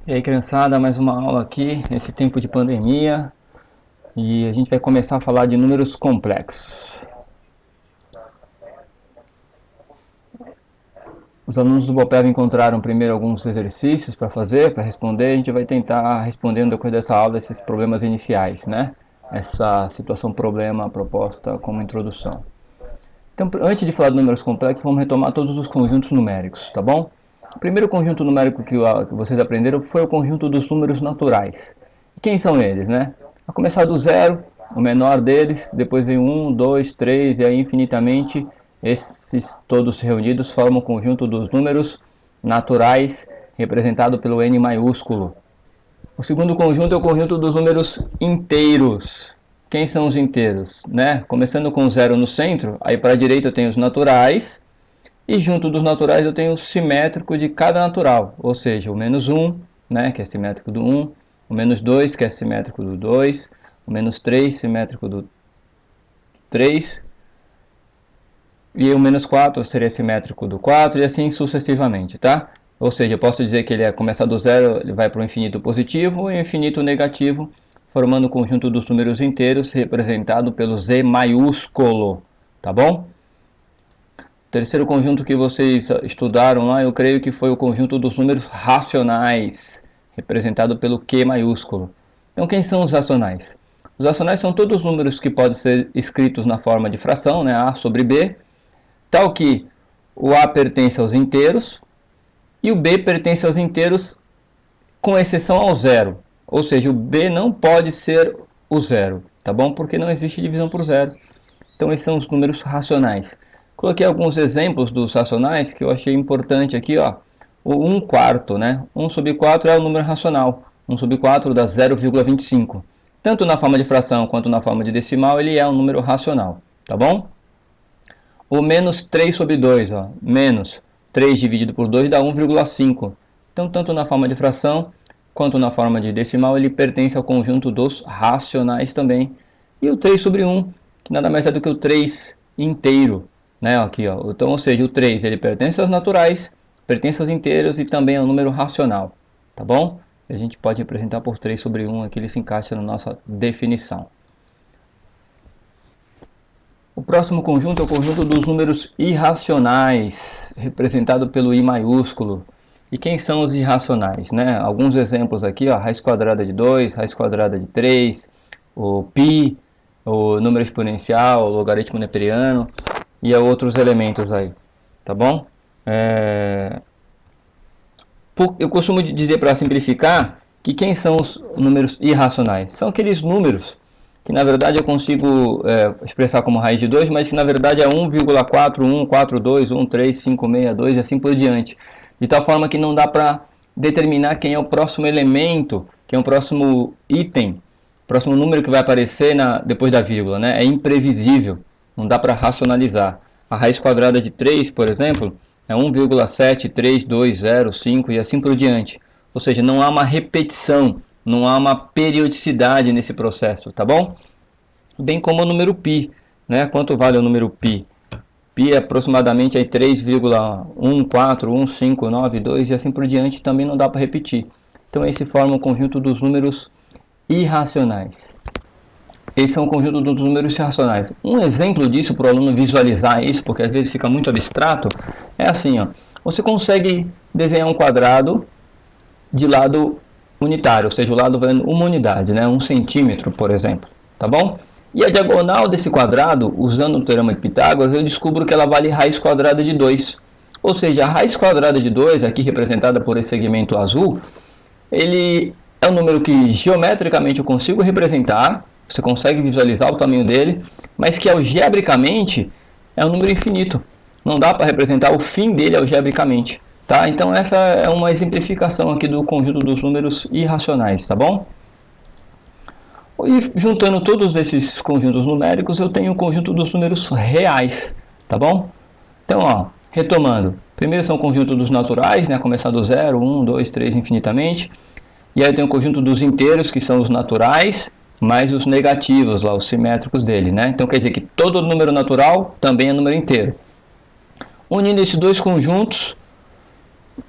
E aí, criançada, mais uma aula aqui nesse tempo de pandemia e a gente vai começar a falar de números complexos. Os alunos do Bopeva encontraram primeiro alguns exercícios para fazer, para responder. A gente vai tentar responder no decorrer dessa aula esses problemas iniciais, né? Essa situação problema proposta como introdução. Então, antes de falar de números complexos, vamos retomar todos os conjuntos numéricos, tá bom? O primeiro conjunto numérico que vocês aprenderam foi o conjunto dos números naturais. E quem são eles, né? A começar do zero, o menor deles, depois vem 1, 2, 3 e aí infinitamente esses todos reunidos formam o conjunto dos números naturais, representado pelo N maiúsculo. O segundo conjunto é o conjunto dos números inteiros. Quem são os inteiros, né? Começando com 0 no centro, aí para a direita eu tenho os naturais, e junto dos naturais eu tenho o simétrico de cada natural, ou seja, o menos 1, né, que é simétrico do 1, o menos 2, que é simétrico do 2, o menos 3, simétrico do 3, e o menos 4 seria simétrico do 4, e assim sucessivamente, tá? Ou seja, eu posso dizer que ele começar do zero, ele vai para o infinito positivo e o infinito negativo, formando o conjunto dos números inteiros, representado pelo Z maiúsculo, tá bom? O terceiro conjunto que vocês estudaram lá, eu creio que foi o conjunto dos números racionais, representado pelo Q maiúsculo. Então, quem são os racionais? Os racionais são todos os números que podem ser escritos na forma de fração, né, A sobre B, tal que o A pertence aos inteiros e o B pertence aos inteiros com exceção ao zero. Ou seja, o B não pode ser o zero, tá bom? Porque não existe divisão por zero. Então, esses são os números racionais. Coloquei alguns exemplos dos racionais que eu achei importante aqui, ó. O 1 quarto, né? 1 sobre 4 é o número racional. 1 sobre 4 dá 0,25. Tanto na forma de fração quanto na forma de decimal, ele é um número racional, tá bom? O menos 3 sobre 2, ó. Menos 3 dividido por 2 dá 1,5. Então, tanto na forma de fração quanto na forma de decimal, ele pertence ao conjunto dos racionais também. E o 3 sobre 1, que nada mais é do que o 3 inteiro. Né, aqui, ó. Então, ou seja, o 3 ele pertence aos naturais, pertence aos inteiros e também ao número racional, tá bom? A gente pode representar por 3 sobre 1, aqui ele se encaixa na nossa definição. O próximo conjunto é o conjunto dos números irracionais, representado pelo I maiúsculo. E quem são os irracionais, né? Alguns exemplos aqui, ó, raiz quadrada de 2, raiz quadrada de 3, o π, o número exponencial, o logaritmo neperiano e outros elementos aí, tá bom? Eu costumo dizer, para simplificar, que quem são os números irracionais? São aqueles números que na verdade eu consigo expressar como raiz de 2, mas que na verdade é 1,4142, 13562 e assim por diante. De tal forma que não dá para determinar quem é o próximo elemento, quem é o próximo item, o próximo número que vai aparecer depois da vírgula, né? É imprevisível, não dá para racionalizar. A raiz quadrada de 3, por exemplo, é 1,73205 e assim por diante. Ou seja, não há uma repetição, não há uma periodicidade nesse processo, tá bom? Bem como o número π, né? Quanto vale o número π? Π é aproximadamente 3,1415992 e assim por diante, também não dá para repetir. Então esse forma o conjunto dos números irracionais. Esse é um conjunto dos números irracionais. Um exemplo disso para o aluno visualizar isso, porque às vezes fica muito abstrato, é assim, ó. Você consegue desenhar um quadrado de lado unitário, ou seja, o lado valendo uma unidade, né? 1 centímetro, por exemplo, tá bom? E a diagonal desse quadrado, usando o teorema de Pitágoras, eu descubro que ela vale raiz quadrada de 2. Ou seja, a raiz quadrada de 2, aqui representada por esse segmento azul, ele é um número que geometricamente eu consigo representar, você consegue visualizar o tamanho dele, mas que algebricamente é um número infinito. Não dá para representar o fim dele algebricamente. Tá? Então essa é uma exemplificação aqui do conjunto dos números irracionais, tá bom? E juntando todos esses conjuntos numéricos, eu tenho o conjunto dos números reais, tá bom? Então, ó, retomando. Primeiro são o conjunto dos naturais, né? Começar do 0, 1, 2, 3, infinitamente. E aí tem o conjunto dos inteiros, que são os naturais, mais os negativos, lá, os simétricos dele, né? Então quer dizer que todo número natural também é número inteiro. Unindo esses dois conjuntos,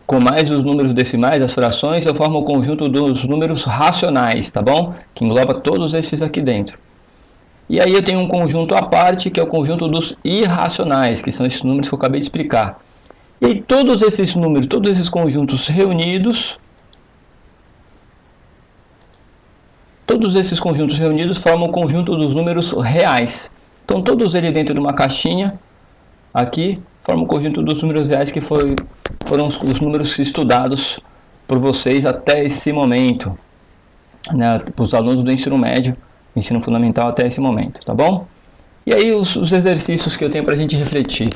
com mais os números decimais, as frações, eu formo o conjunto dos números racionais, tá bom? Que engloba todos esses aqui dentro. E aí eu tenho um conjunto à parte, que é o conjunto dos irracionais, que são esses números que eu acabei de explicar. E aí todos esses números, todos esses conjuntos reunidos, formam o conjunto dos números reais. Então todos eles dentro de uma caixinha, aqui, formam o conjunto dos números reais, que foram os números estudados por vocês até esse momento, né, para os alunos do ensino médio, ensino fundamental até esse momento, tá bom? E aí os exercícios que eu tenho para a gente refletir.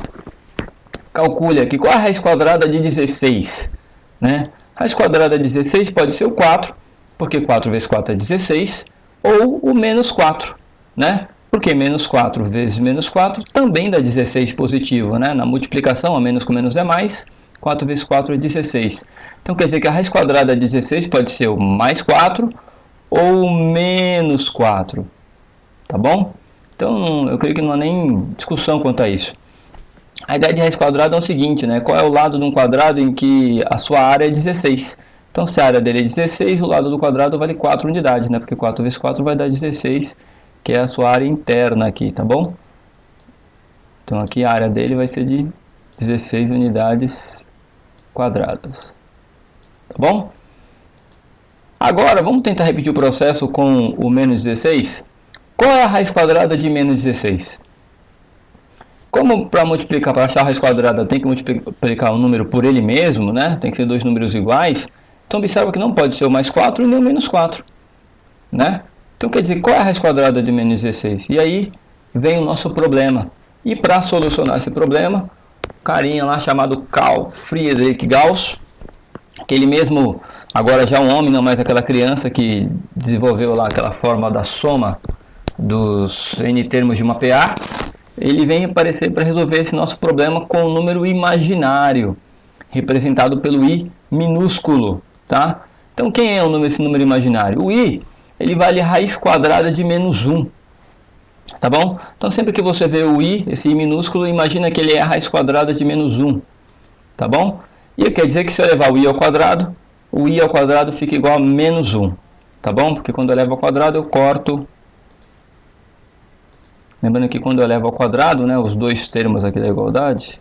Calcule aqui, qual é a raiz quadrada de 16? Né? Raiz quadrada de 16 pode ser o 4, porque 4 vezes 4 é 16, ou o menos 4, né? Porque menos 4 vezes menos 4 também dá 16 positivo, né? Na multiplicação, a menos com menos é mais, 4 vezes 4 é 16. Então quer dizer que a raiz quadrada de 16 pode ser o mais 4 ou menos 4, tá bom? Então eu creio que não há nem discussão quanto a isso. A ideia de raiz quadrada é o seguinte, né? Qual é o lado de um quadrado em que a sua área é 16? Então se a área dele é 16, o lado do quadrado vale 4 unidades, né? Porque 4 vezes 4 vai dar 16, que é a sua área interna aqui, tá bom? Então aqui a área dele vai ser de 16 unidades quadradas, tá bom? Agora vamos tentar repetir o processo com o menos 16. Qual é a raiz quadrada de menos 16? Como para multiplicar, para achar a raiz quadrada, tem que multiplicar um número por ele mesmo, né? Tem que ser dois números iguais. Então observa que não pode ser o mais 4 e nem o menos 4, né? Então quer dizer, qual é a raiz quadrada de menos 16? E aí vem o nosso problema. E para solucionar esse problema, um carinha lá chamado Carl Friedrich Gauss, que ele mesmo, agora já um homem, não mais aquela criança que desenvolveu lá aquela forma da soma dos n termos de uma PA, ele vem aparecer para resolver esse nosso problema com um número imaginário, representado pelo i minúsculo, tá? Então quem é esse número imaginário? O i, ele vale raiz quadrada de menos 1, tá bom? Então sempre que você vê o i, esse i minúsculo, imagina que ele é a raiz quadrada de menos 1, tá bom? E quer dizer que se eu levar o i ao quadrado fica igual a menos 1, tá bom? Porque quando eu levo ao quadrado eu corto. Lembrando que quando eu levo ao quadrado, né, os dois termos aqui da igualdade,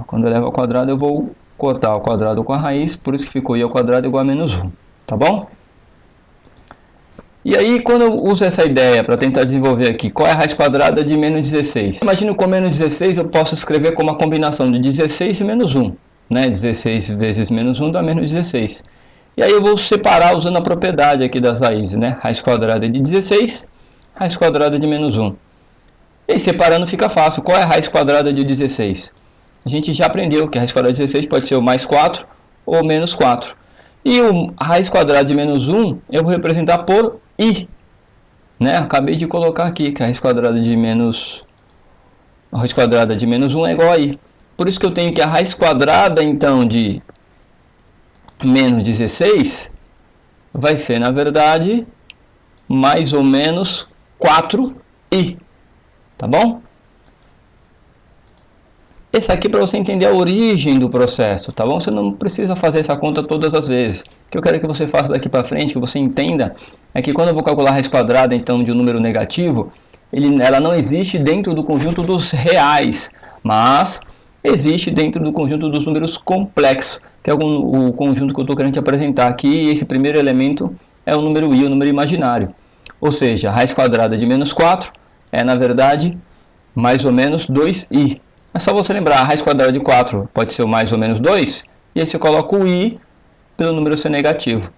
quando eu levo ao quadrado eu vou cortar o quadrado com a raiz, por isso que ficou i ao quadrado igual a menos 1, tá bom? E aí quando eu uso essa ideia para tentar desenvolver aqui, qual é a raiz quadrada de menos 16? Imagino que com menos 16 eu posso escrever como uma combinação de 16 e menos 1, né? 16 vezes menos 1 dá menos 16. E aí eu vou separar usando a propriedade aqui das raízes, né? Raiz quadrada de 16, raiz quadrada de menos 1. E aí separando fica fácil. Qual é a raiz quadrada de 16? A gente já aprendeu que a raiz quadrada de 16 pode ser o mais 4 ou menos 4. E a raiz quadrada de menos 1 eu vou representar por i, né? Acabei de colocar aqui que a raiz quadrada de menos 1 é igual a i. Por isso que eu tenho que a raiz quadrada então de menos 16 vai ser, na verdade, mais ou menos 4i, tá bom? Esse aqui é para você entender a origem do processo, tá bom? Você não precisa fazer essa conta todas as vezes. O que eu quero que você faça daqui para frente, que você entenda, é que quando eu vou calcular a raiz quadrada então de um número negativo, ela não existe dentro do conjunto dos reais, mas existe dentro do conjunto dos números complexos, que é o conjunto que eu estou querendo te apresentar aqui. E esse primeiro elemento é o número i, o número imaginário. Ou seja, a raiz quadrada de menos 4 é, na verdade, mais ou menos 2i. É só você lembrar, a raiz quadrada de 4 pode ser o mais ou menos 2, e aí você coloca o i pelo número ser negativo.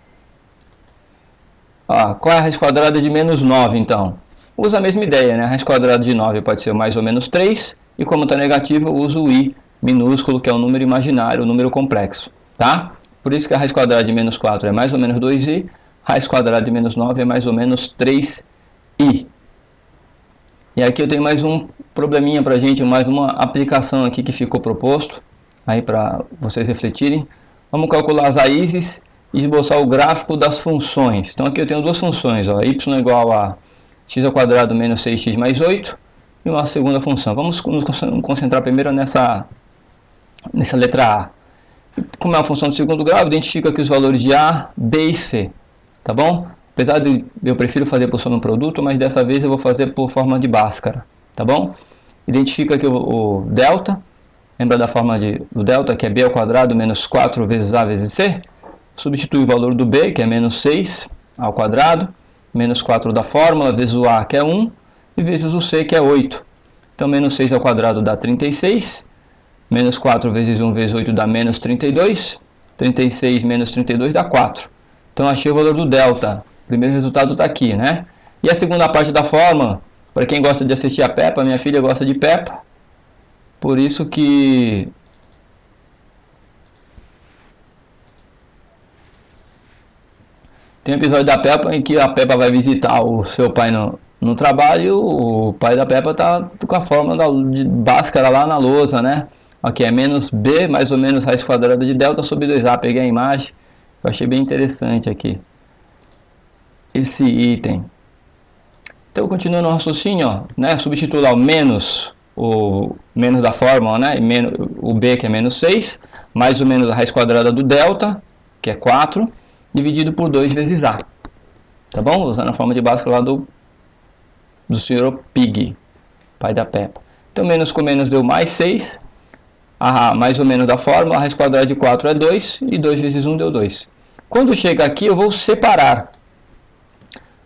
Qual é a raiz quadrada de menos 9, então? Usa a mesma ideia, né? A raiz quadrada de 9 pode ser o mais ou menos 3, e como está negativo, eu uso o i minúsculo, que é um número imaginário, um número complexo, tá? Por isso que a raiz quadrada de menos 4 é mais ou menos 2i, raiz quadrada de menos 9 é mais ou menos 3i. E aqui eu tenho mais um probleminha para a gente, mais uma aplicação aqui que ficou proposto, aí para vocês refletirem. Vamos calcular as raízes e esboçar o gráfico das funções. Então aqui eu tenho duas funções, ó, y igual a x ao quadrado menos 6x mais 8 e uma segunda função. Vamos nos concentrar primeiro nessa letra A. Como é uma função de segundo grau, identifica aqui os valores de A, B e C, tá bom? Apesar de eu prefiro fazer por soma no produto, mas dessa vez eu vou fazer por forma de Bhaskara, tá bom? Identifica aqui o delta, lembra da forma do delta, que é B ao quadrado menos 4 vezes A vezes C? Substitui o valor do B, que é menos 6 ao quadrado, menos 4 da fórmula, vezes o A, que é 1, e vezes o C, que é 8. Então, menos 6 ao quadrado dá 36, menos 4 vezes 1 vezes 8 dá menos 32, 36 menos 32 dá 4. Então, achei o valor do delta. O primeiro resultado está aqui, né? E a segunda parte da fórmula, para quem gosta de assistir a Peppa, minha filha gosta de Peppa, por isso que tem um episódio da Peppa em que a Peppa vai visitar o seu pai no trabalho, e o pai da Peppa está com a fórmula de Bhaskara lá na lousa, né? Aqui é menos B, mais ou menos raiz quadrada de delta sobre 2A. Peguei a imagem, eu achei bem interessante aqui esse item. Então, continuando o raciocínio, ó, né? Substituo lá o menos da fórmula, né? O B, que é menos 6, mais ou menos a raiz quadrada do delta, que é 4, dividido por 2 vezes A. Tá bom? Usando a forma de Bhaskara lá do Sr. Pig, pai da Peppa. Então, menos com menos deu mais 6. Mais ou menos da fórmula, a raiz quadrada de 4 é 2, e 2 vezes 1 deu 2. Quando chega aqui, eu vou separar.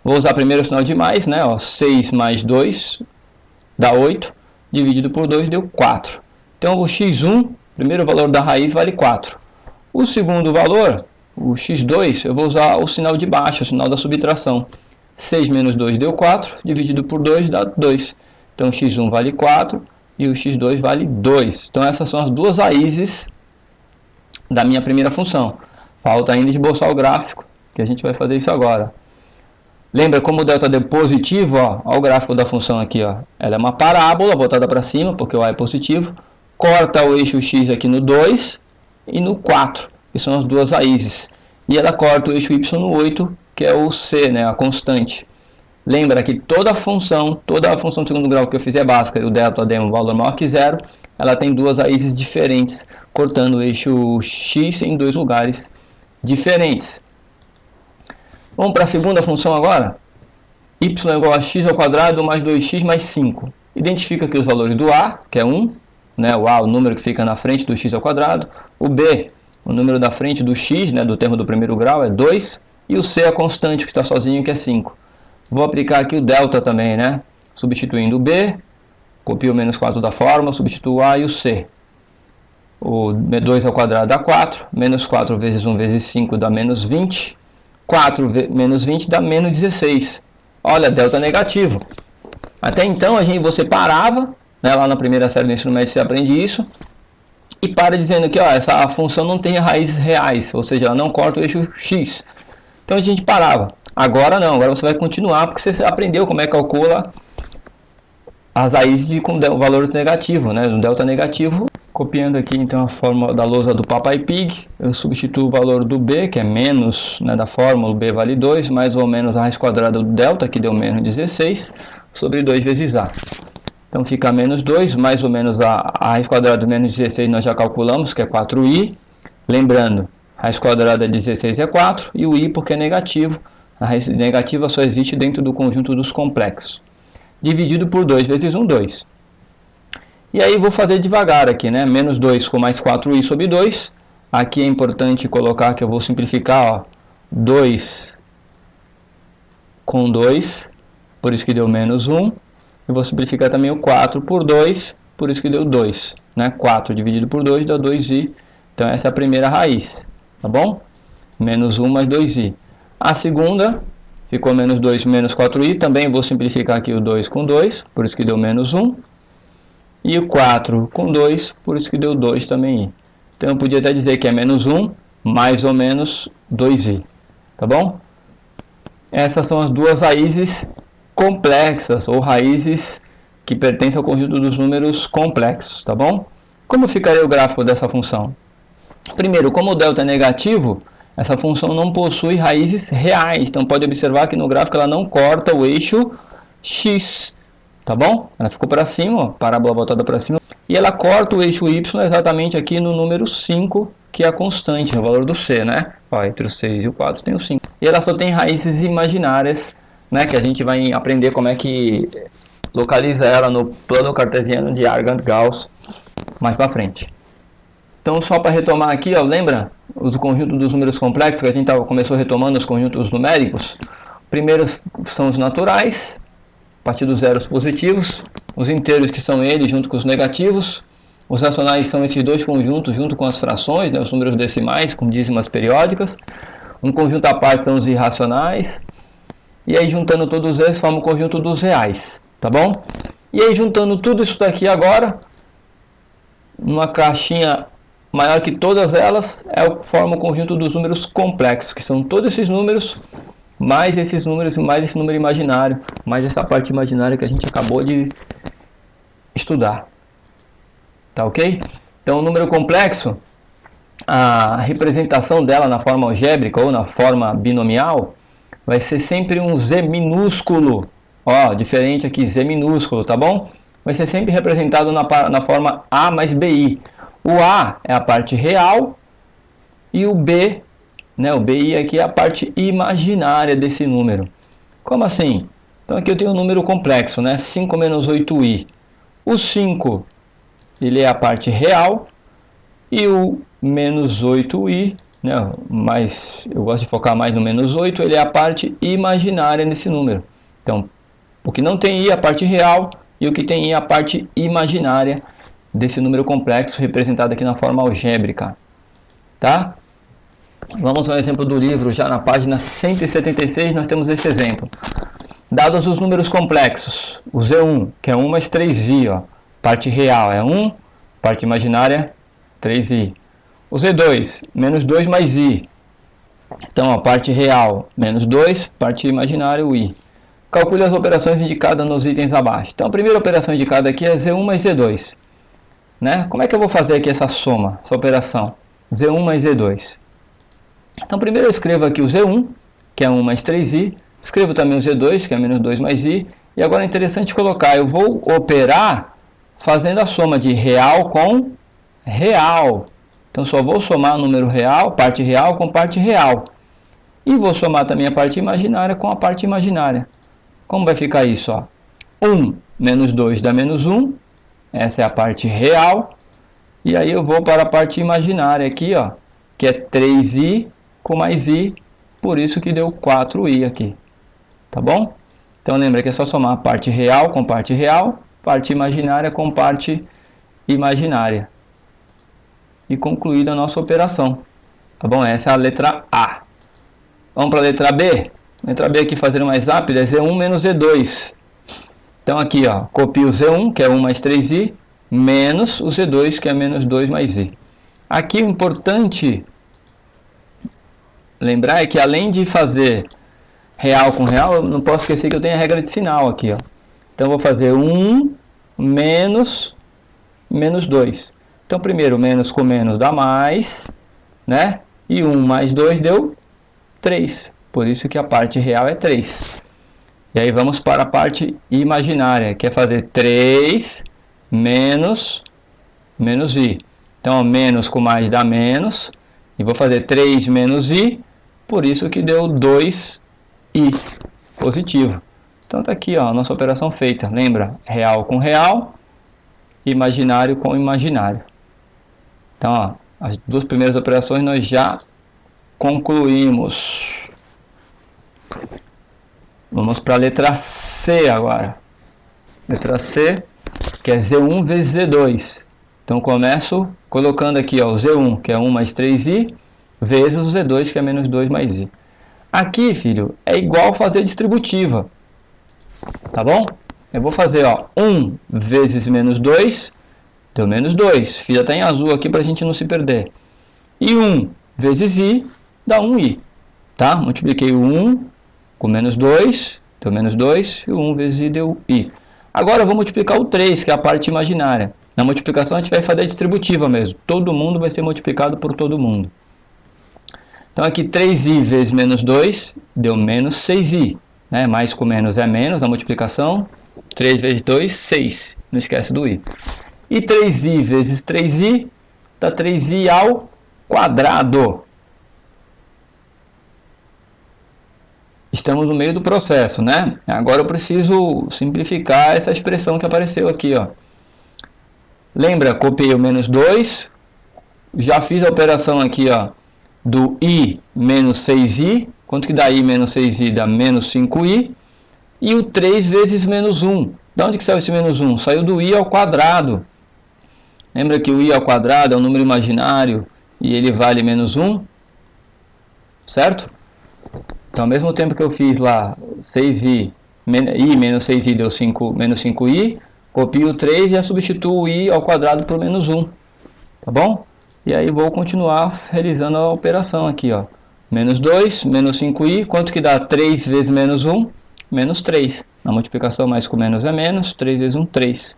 Vou usar primeiro o sinal de mais, né? Ó, 6 mais 2 dá 8, dividido por 2 deu 4. Então, o x1, primeiro valor da raiz, vale 4. O segundo valor, o x2, eu vou usar o sinal de baixo, o sinal da subtração. 6 menos 2 deu 4, dividido por 2 dá 2. Então, x1 vale 4 e o x2 vale 2. Então, essas são as duas raízes da minha primeira função. Falta ainda esboçar o gráfico, que a gente vai fazer isso agora. Lembra como o delta deu positivo? Ó, o gráfico da função aqui. Ó. Ela é uma parábola voltada para cima, porque o A é positivo. Corta o eixo x aqui no 2 e no 4, que são as duas raízes. E ela corta o eixo y no 8, que é o C, né, a constante. Lembra que toda a função de segundo grau que eu fizer Bhaskara e o delta der um valor maior que zero, ela tem duas raízes diferentes, cortando o eixo x em dois lugares diferentes. Vamos para a segunda função agora. Y é igual a x ao quadrado mais 2x mais 5. Identifica aqui os valores do A, que é 1, né, o A, o número que fica na frente do x ao quadrado. O B, o número da frente do x, né, do termo do primeiro grau, é 2. E o C, a constante, que está sozinho, que é 5. Vou aplicar aqui o delta também, né? Substituindo o B, copio o menos 4 da fórmula, substituo o A e o C. O 2 ao quadrado dá 4, menos 4 vezes 1 vezes 5 dá menos 20. 4 menos 20 dá menos 16. Olha, delta negativo. Até então você parava, né, lá na primeira série do ensino médio você aprende isso, e para dizendo que ó, essa função não tem raízes reais, ou seja, ela não corta o eixo x. Então a gente parava. Agora não, agora você vai continuar, porque você aprendeu como é que calcula as raízes com o valor negativo, né, do delta negativo. Copiando aqui então a fórmula da lousa do Papai Pig, eu substituo o valor do B, que é menos, né, da fórmula, o B vale 2, mais ou menos a raiz quadrada do delta, que deu menos 16, sobre 2 vezes A. Então fica menos 2, mais ou menos a raiz quadrada do menos 16 nós já calculamos, que é 4i. Lembrando, a raiz quadrada de 16 é 4, e o i porque é negativo. A raiz negativa só existe dentro do conjunto dos complexos. Dividido por 2 vezes 1, 2. E aí vou fazer devagar aqui, né? Menos 2 com mais 4i sobre 2. Aqui é importante colocar que eu vou simplificar, ó, 2 com 2, por isso que deu menos 1. Eu vou simplificar também o 4 por 2, por isso que deu 2. Né? 4 dividido por 2 dá 2i. Então essa é a primeira raiz, tá bom? Menos 1 mais 2i. A segunda ficou menos 2 menos 4i. Também vou simplificar aqui o 2 com 2, por isso que deu menos 1. E o 4 com 2, por isso que deu 2 também i. Então eu podia até dizer que é menos 1, mais ou menos 2i. Tá bom? Essas são as duas raízes complexas, ou raízes que pertencem ao conjunto dos números complexos. Tá bom? Como ficaria o gráfico dessa função? Primeiro, como o delta é negativo, essa função não possui raízes reais. Então pode observar que no gráfico ela não corta o eixo x. tá bom? Ela ficou para cima, ó, parábola voltada para cima, e ela corta o eixo y exatamente aqui no número 5, que é a constante, no valor do c, né? Ó, entre o 6 e o 4 tem o 5. E ela só tem raízes imaginárias, né? Que a gente vai aprender como é que localiza ela no plano cartesiano de Argand-Gauss mais para frente. Então, só para retomar aqui, ó, lembra o conjunto dos números complexos que a gente começou retomando os conjuntos numéricos? Primeiros são os naturais, a partir dos zeros positivos, os inteiros, que são eles junto com os negativos, os racionais são esses dois conjuntos junto com as frações, né, os números decimais com dízimas periódicas. Um conjunto à parte são os irracionais, e aí juntando todos eles forma o conjunto dos reais, tá bom? E aí juntando tudo isso daqui agora, numa caixinha maior que todas elas, forma o conjunto dos números complexos, que são todos esses números, mais esses números, mais esse número imaginário, mais essa parte imaginária que a gente acabou de estudar. Tá ok? Então, o número complexo, a representação dela na forma algébrica ou na forma binomial, vai ser sempre um z minúsculo. Ó, diferente aqui, z minúsculo, tá bom? Vai ser sempre representado na forma a mais bi. O a é a parte real e o b, né, o bi aqui é a parte imaginária desse número. Como assim? Então aqui eu tenho um número complexo, né? 5 menos 8i. O 5, ele é a parte real, e o menos 8i, né, mas eu gosto de focar mais no menos 8, ele é a parte imaginária desse número. Então, o que não tem i é a parte real, e o que tem i é a parte imaginária desse número complexo, representado aqui na forma algébrica. Tá? Vamos ao exemplo do livro, já na página 176, nós temos esse exemplo. Dados os números complexos, o Z1, que é 1 mais 3i, ó, parte real é 1, parte imaginária 3i. O Z2, menos 2 mais i, então a parte real menos 2, parte imaginária o i. Calcule as operações indicadas nos itens abaixo. Então a primeira operação indicada aqui é Z1 mais Z2. Né? Como é que eu vou fazer aqui essa soma, essa operação? Z1 mais Z2. Então primeiro eu escrevo aqui o Z1, que é 1 mais 3i. Escrevo também o Z2, que é menos 2 mais i. E agora é interessante colocar, eu vou operar fazendo a soma de real com real. Então só vou somar número real, parte real com parte real. E vou somar também a parte imaginária com a parte imaginária. Como vai ficar isso? Ó? 1 menos 2 dá menos 1. Essa é a parte real. E aí eu vou para a parte imaginária aqui, ó, que é 3i com mais i. Por isso que deu 4i aqui. Tá bom? Então lembra que é só somar a parte real com parte real, parte imaginária com parte imaginária. E concluída a nossa operação. Tá bom? Essa é a letra A. Vamos para a letra B. Letra B aqui, fazendo mais rápido, é Z1 menos Z2. Então aqui, ó, copio o Z1, que é 1 mais 3i, menos o Z2, que é menos 2 mais i. Aqui o importante lembrar é que além de fazer real com real, eu não posso esquecer que eu tenho a regra de sinal aqui, ó. Então eu vou fazer 1 menos 2. Então primeiro menos com menos dá mais, né? E 1 mais 2 deu 3. Por isso que a parte real é 3. E aí vamos para a parte imaginária, que é fazer 3 menos i. Então menos com mais dá menos. E vou fazer 3 menos i, por isso que deu 2i positivo. Então está aqui, ó, a nossa operação feita. Lembra? Real com real, imaginário com imaginário. Então, ó, as duas primeiras operações nós já concluímos. Vamos para a letra C agora. Letra C, que é Z1 vezes Z2. Então começo colocando aqui, ó, o Z1, que é 1 mais 3i, vezes o Z2, que é menos 2 mais i. Aqui, filho, é igual fazer distributiva. Tá bom? Eu vou fazer, ó, 1 vezes menos 2, deu menos 2. Fiz até em azul aqui para a gente não se perder. E 1 vezes i, dá 1i. Tá? Multipliquei o 1 com menos 2, deu menos 2, e o 1 vezes i deu i. Agora eu vou multiplicar o 3, que é a parte imaginária. Na multiplicação a gente vai fazer a distributiva mesmo. Todo mundo vai ser multiplicado por todo mundo. Então aqui 3i vezes menos 2 deu menos 6i. Né? Mais com menos é menos na multiplicação. 3 vezes 2, 6. Não esquece do i. E 3i vezes 3i dá 3i ao quadrado. Estamos no meio do processo, né? Agora eu preciso simplificar essa expressão que apareceu aqui, ó. Lembra, copiei o menos 2, já fiz a operação aqui, ó, do i menos 6i. Quanto que dá i menos 6i? Dá menos 5i. E o 3 vezes menos 1. De onde que saiu esse menos 1? Saiu do i ao quadrado. Lembra que o i ao quadrado é um número imaginário e ele vale menos 1? Certo? Então, ao mesmo tempo que eu fiz lá 6i, i menos 6i deu 5, menos 5i, copio o 3 e já substituo o i ao quadrado por menos 1. Tá bom? E aí vou continuar realizando a operação aqui, ó. Menos 2, menos 5i, quanto que dá 3 vezes menos 1? Menos 3. Na multiplicação, mais com menos é menos, 3 vezes 1, 3.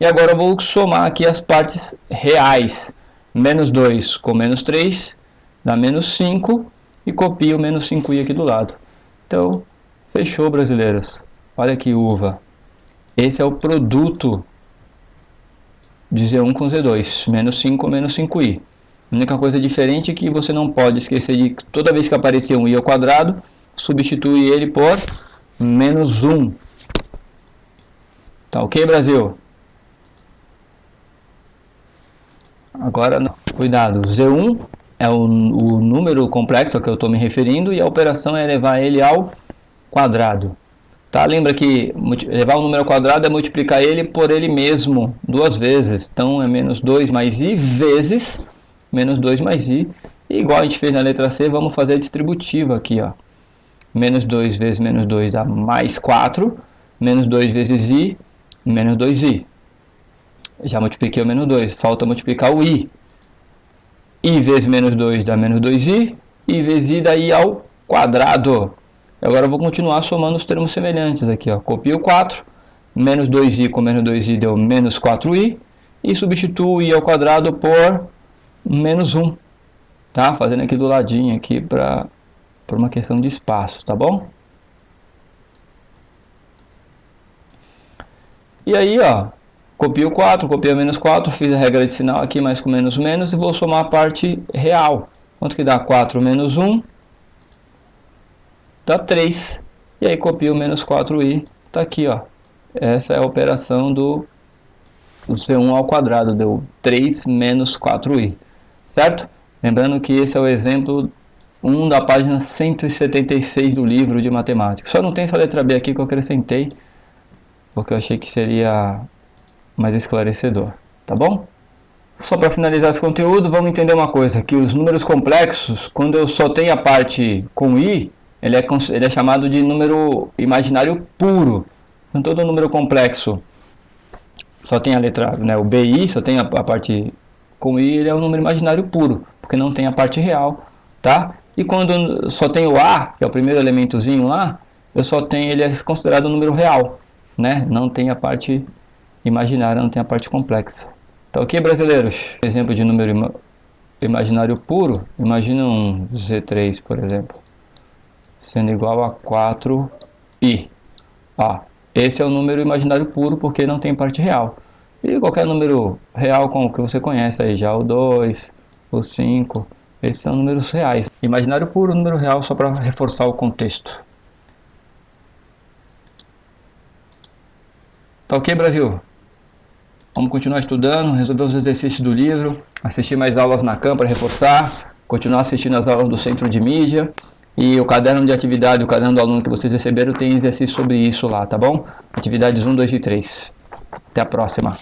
E agora eu vou somar aqui as partes reais. Menos 2 com menos 3 dá menos 5. E copio o menos 5i aqui do lado. Então, fechou, brasileiros. Olha aqui, uva. Esse é o produto de Z1 com Z2. Menos 5 com menos 5i. A única coisa diferente é que você não pode esquecer de que toda vez que aparecer um i ao quadrado, substitui ele por menos 1. Tá ok, Brasil? Agora, não. Cuidado. Z1 é o número complexo a que eu estou me referindo e a operação é levar ele ao quadrado. Tá? Lembra que levar o número ao quadrado é multiplicar ele por ele mesmo duas vezes. Então é menos 2 mais i vezes menos 2 mais i. E igual a gente fez na letra C, vamos fazer a distributiva aqui, ó. Menos 2 vezes menos 2 dá mais 4. Menos 2 vezes i, menos 2i. Já multipliquei o menos 2. Falta multiplicar o i. I vezes menos 2 dá menos 2i. I vezes i dá i ao quadrado. Agora eu vou continuar somando os termos semelhantes aqui, ó. Copio 4. Menos 2i com menos 2i deu menos 4i. E substituo i ao quadrado por menos 1. Tá? Fazendo aqui do ladinho aqui por uma questão de espaço, tá bom? E aí, ó. Copio 4, copio menos 4, fiz a regra de sinal aqui, mais com menos menos, e vou somar a parte real. Quanto que dá 4 menos 1? Dá 3. E aí copio menos 4i, tá aqui, ó. Essa é a operação do C1 ao quadrado, deu 3 menos 4i. Certo? Lembrando que esse é o exemplo 1 da página 176 do livro de matemática. Só não tem essa letra B aqui que eu acrescentei, porque eu achei que seria mais esclarecedor, tá bom? Só para finalizar esse conteúdo, vamos entender uma coisa, que os números complexos, quando eu só tenho a parte com i, ele é chamado de número imaginário puro. Então todo número complexo só tem a letra, né, o bi, só tem a parte com i, ele é um número imaginário puro, porque não tem a parte real, tá? E quando só tem o a, que é o primeiro elementozinho lá, eu só tenho, ele é considerado um número real, né? Não tem a parte imaginária, não tem a parte complexa. Tá ok, brasileiros? Exemplo de número imaginário puro, imagina um Z3, por exemplo, sendo igual a 4i. Ó, esse é o número imaginário puro porque não tem parte real. E qualquer número real como que você conhece aí já, o 2, o 5, esses são números reais. Imaginário puro, número real, só para reforçar o contexto. Tá ok, Brasil? Vamos continuar estudando, resolver os exercícios do livro, assistir mais aulas na CAM para reforçar, continuar assistindo as aulas do Centro de Mídia. E o caderno de atividade, o caderno do aluno que vocês receberam tem exercício sobre isso lá, tá bom? Atividades 1, 2 e 3. Até a próxima.